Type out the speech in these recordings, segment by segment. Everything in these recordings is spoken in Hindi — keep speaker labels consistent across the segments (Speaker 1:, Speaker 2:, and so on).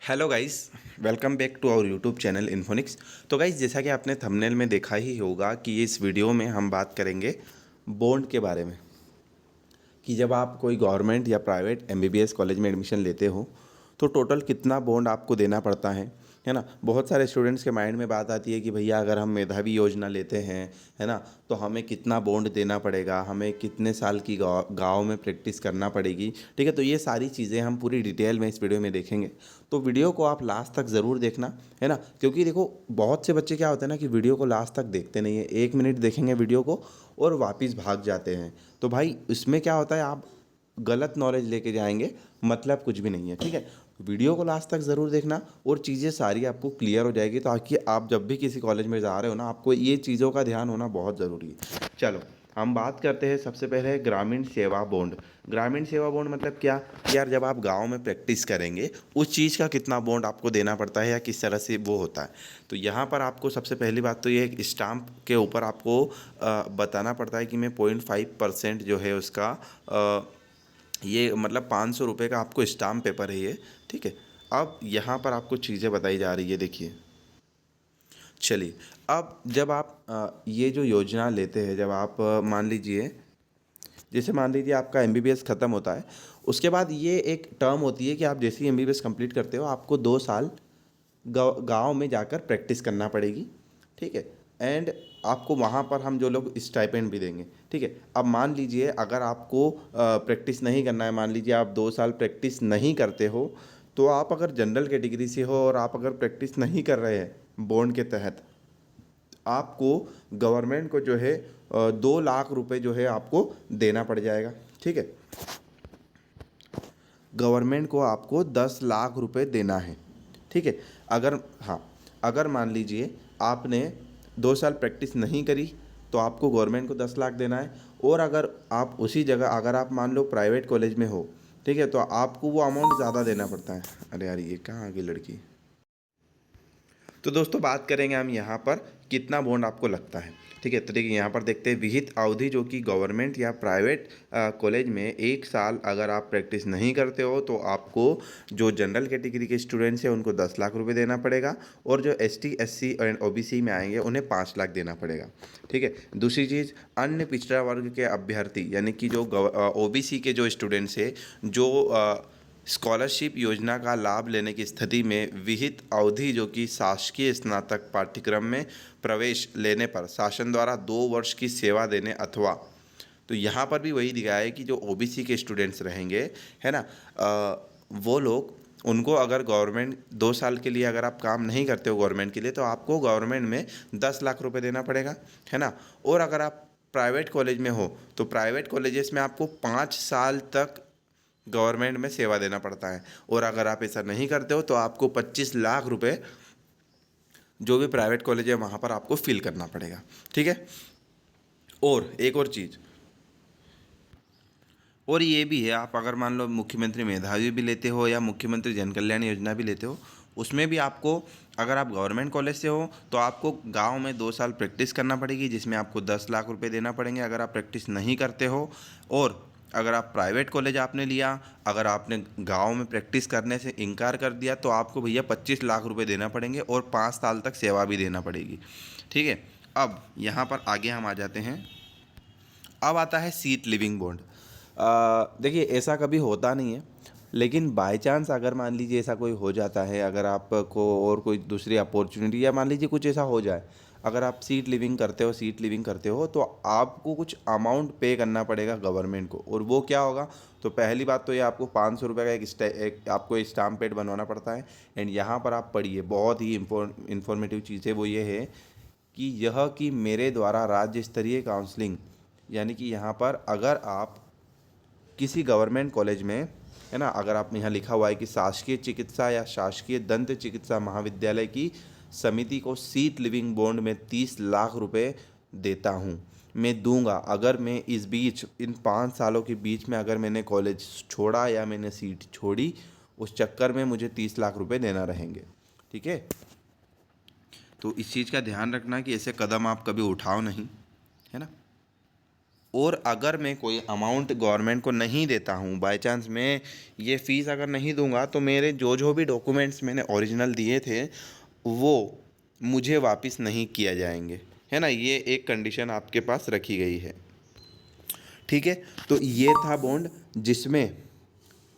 Speaker 1: Hello guys, welcome back to our YouTube channel Infonix. तो गाइस, जैसा कि आपने थंबनेल में देखा ही होगा कि इस वीडियो में हम बात करेंगे बॉन्ड के बारे में कि जब आप कोई गवर्नमेंट या प्राइवेट एमबीबीएस कॉलेज में एडमिशन लेते हो तो टोटल कितना बॉन्ड आपको देना पड़ता है ना। बहुत सारे स्टूडेंट्स के माइंड में बात आती है कि भैया अगर हम मेधावी योजना लेते हैं, है ना, तो हमें कितना बॉन्ड देना पड़ेगा, हमें कितने साल की गाँव में प्रैक्टिस करना पड़ेगी। ठीक है, तो ये सारी चीज़ें हम पूरी डिटेल में इस वीडियो में देखेंगे। तो वीडियो को आप लास्ट तक ज़रूर देखना, है ना, क्योंकि देखो बहुत से बच्चे क्या होते हैं ना कि वीडियो को लास्ट तक देखते नहीं है, 1 मिनट देखेंगे वीडियो को और वापस भाग जाते हैं। तो भाई इसमें क्या होता है, आप गलत नॉलेज लेके जाएंगे, मतलब कुछ भी नहीं है। ठीक है, वीडियो को लास्ट तक ज़रूर देखना और चीज़ें सारी आपको क्लियर हो जाएगी, ताकि आप जब भी किसी कॉलेज में जा रहे हो ना, आपको ये चीज़ों का ध्यान होना बहुत ज़रूरी है। चलो हम बात करते हैं। सबसे पहले ग्रामीण सेवा बॉन्ड। ग्रामीण सेवा बॉन्ड मतलब क्या यार, जब आप गांव में प्रैक्टिस करेंगे उस चीज़ का कितना बॉन्ड आपको देना पड़ता है या किस तरह से वो होता है। तो यहाँ पर आपको सबसे पहली बात तो ये एक स्टाम्प के ऊपर आपको बताना पड़ता है कि मैं 0.5% जो है उसका ये मतलब 500 रुपये का आपको स्टाम्प पेपर है ये। ठीक है, अब यहाँ पर आपको चीज़ें बताई जा रही है, देखिए। चलिए, अब जब आप ये जो योजना लेते हैं, जब आप मान लीजिए, जैसे मान लीजिए आपका एमबीबीएस ख़त्म होता है, उसके बाद ये एक टर्म होती है कि आप जैसे ही एमबीबीएस कंप्लीट करते हो आपको 2 साल गांव में जाकर प्रैक्टिस करना पड़ेगी। ठीक है, एंड आपको वहाँ पर हम जो लोग स्टाइपेंड भी देंगे। ठीक है, अब मान लीजिए अगर आपको प्रैक्टिस नहीं करना है, मान लीजिए आप 2 साल प्रैक्टिस नहीं करते हो, तो आप अगर जनरल कैटेगरी से हो और आप अगर प्रैक्टिस नहीं कर रहे हैं बॉन्ड के तहत, आपको गवर्नमेंट को जो है 2 लाख रुपए जो है आपको देना पड़ जाएगा। ठीक है, गवर्नमेंट को आपको 10 लाख रुपए देना है। ठीक है, अगर हाँ, अगर मान लीजिए आपने 2 साल प्रैक्टिस नहीं करी तो आपको गवर्नमेंट को 10 लाख देना है। और अगर आप उसी जगह, अगर आप मान लो प्राइवेट कॉलेज में हो, ठीक है, तो आपको वो अमाउंट ज़्यादा देना पड़ता है। अरे यार, ये कहाँ आ गई लड़की। तो दोस्तों बात करेंगे हम यहाँ पर कितना बॉन्ड आपको लगता है। ठीक है, तो देखिए यहाँ पर देखते हैं विहित अवधि, जो कि गवर्नमेंट या प्राइवेट कॉलेज में 1 साल अगर आप प्रैक्टिस नहीं करते हो तो आपको, जो जनरल कैटेगरी के स्टूडेंट्स हैं उनको 10 लाख रुपए देना पड़ेगा, और जो एसटी एससी एंड ओबीसी में आएंगे उन्हें 5 लाख देना पड़ेगा। ठीक है, दूसरी चीज़, अन्य पिछड़ा वर्ग के अभ्यर्थी यानी कि जो ओबीसी के जो स्टूडेंट्स हैं, जो स्कॉलरशिप योजना का लाभ लेने की स्थिति में विहित अवधि, जो कि शासकीय स्नातक पाठ्यक्रम में प्रवेश लेने पर शासन द्वारा 2 वर्ष की सेवा देने अथवा, तो यहाँ पर भी वही दिखाया है कि जो ओबीसी के स्टूडेंट्स रहेंगे, है ना, वो लोग, उनको अगर गवर्नमेंट 2 साल के लिए अगर आप काम नहीं करते हो गवर्नमेंट के लिए, तो आपको गवर्नमेंट में 10 लाख रुपए देना पड़ेगा, है ना। और अगर आप प्राइवेट कॉलेज में हो तो प्राइवेट कॉलेजेस में आपको 5 साल तक गवर्नमेंट में सेवा देना पड़ता है। और अगर आप ऐसा नहीं करते हो तो आपको 25 लाख रुपए जो भी प्राइवेट कॉलेज है वहाँ पर आपको फिल करना पड़ेगा। ठीक है, और एक और चीज़, और ये भी है, आप अगर मान लो मुख्यमंत्री मेधावी भी लेते हो या मुख्यमंत्री जन कल्याण योजना भी लेते हो, उसमें भी आपको, अगर आप गवर्नमेंट कॉलेज से हो तो आपको गांव में 2 साल प्रैक्टिस करना पड़ेगी, जिसमें आपको 10 लाख रुपए देना पड़ेंगे अगर आप प्रैक्टिस नहीं करते हो। और अगर आप प्राइवेट कॉलेज आपने लिया, अगर आपने गांव में प्रैक्टिस करने से इनकार कर दिया, तो आपको भैया 25 लाख रुपए देना पड़ेंगे और 5 साल तक सेवा भी देना पड़ेगी। ठीक है, अब यहाँ पर आगे हम आ जाते हैं। अब आता है सीट लिविंग बॉन्ड। देखिए ऐसा कभी होता नहीं है, लेकिन बाय चांस अगर मान लीजिए ऐसा कोई हो जाता है, अगर आपको और कोई दूसरी अपॉर्चुनिटी, या मान लीजिए कुछ ऐसा हो जाए, अगर आप सीट लिविंग करते हो तो आपको कुछ अमाउंट पे करना पड़ेगा गवर्नमेंट को। और वो क्या होगा, तो पहली बात तो ये आपको 500 रुपये का एक आपको स्टाम्प पैड बनवाना पड़ता है। एंड यहाँ पर आप पढ़िए, बहुत ही इंफॉर्मेटिव चीज़ है, वो ये है कि यह कि मेरे द्वारा राज्य स्तरीय काउंसलिंग, यानी कि यहाँ पर अगर आप किसी गवर्नमेंट कॉलेज में, है ना, अगर आप यहाँ लिखा हुआ है कि शासकीय चिकित्सा या शासकीय दंत चिकित्सा महाविद्यालय की समिति को सीट लिविंग बॉन्ड में 30 लाख रुपए देता हूँ, मैं दूंगा अगर मैं इस बीच, इन 5 सालों के बीच में अगर मैंने कॉलेज छोड़ा या मैंने सीट छोड़ी, उस चक्कर में मुझे 30 लाख रुपए देना रहेंगे। ठीक है, तो इस चीज़ का ध्यान रखना कि ऐसे कदम आप कभी उठाओ नहीं, है ना। और अगर मैं कोई अमाउंट गवर्नमेंट को नहीं देता हूँ, बाय चांस मैं ये फ़ीस अगर नहीं दूंगा, तो मेरे जो भी डॉक्यूमेंट्स मैंने ओरिजिनल दिए थे वो मुझे वापस नहीं किया जाएंगे, है ना। ये एक कंडीशन आपके पास रखी गई है, ठीक है। तो ये था बॉन्ड, जिसमें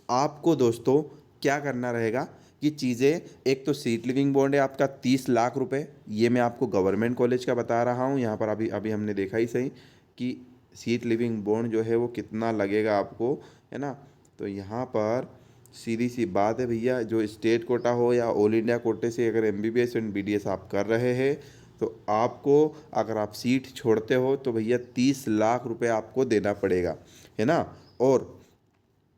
Speaker 1: आपको दोस्तों क्या करना रहेगा कि चीज़ें, एक तो सीट लिविंग बॉन्ड है आपका 30 लाख रुपए, ये मैं आपको गवर्नमेंट कॉलेज का बता रहा हूँ। यहाँ पर अभी अभी हमने देखा ही सही कि सीट लिविंग बॉन्ड जो है वो कितना लगेगा आपको, है ना। तो यहाँ पर सीधी सी बात है भैया, जो स्टेट कोटा हो या ऑल इंडिया कोटे से अगर MBBS एंड BDS आप कर रहे हैं, तो आपको, अगर आप सीट छोड़ते हो तो भैया 30 लाख रुपए आपको देना पड़ेगा, है ना। और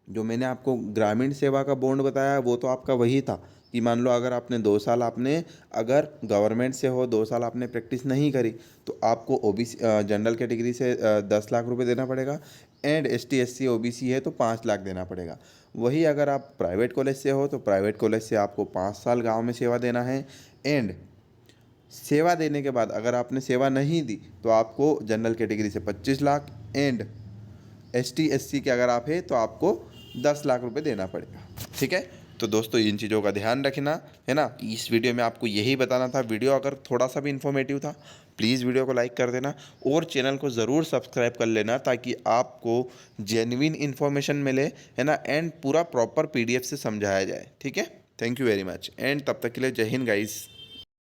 Speaker 1: जो मैंने आपको ग्रामीण सेवा का बॉन्ड बताया वो तो आपका वही था कि मान लो अगर आपने 2 साल, आपने अगर गवर्नमेंट से हो 2 साल आपने प्रैक्टिस नहीं करी, तो आपको OBC जनरल कैटेगरी से 10 लाख रुपए देना पड़ेगा, एंड ST SC OBC है तो 5 लाख देना पड़ेगा। वही अगर आप प्राइवेट कॉलेज से हो तो प्राइवेट कॉलेज से आपको 5 साल गाँव में सेवा देना है, एंड सेवा देने के बाद अगर आपने सेवा नहीं दी तो आपको जनरल कैटेगरी से 25 लाख, एंड ST SC के अगर आप हैं तो आपको 10 लाख रुपए देना पड़ेगा, ठीक है। तो दोस्तों इन चीज़ों का ध्यान रखना, है ना। इस वीडियो में आपको यही बताना था। वीडियो अगर थोड़ा सा भी इन्फॉर्मेटिव था, प्लीज़ वीडियो को लाइक कर देना और चैनल को ज़रूर सब्सक्राइब कर लेना, ताकि आपको जेन्युइन इन्फॉर्मेशन मिले, है ना, एंड पूरा प्रॉपर PDF से समझाया जाए, ठीक है। Thank you very much, and तब तक के लिए जय हिंद गाइस।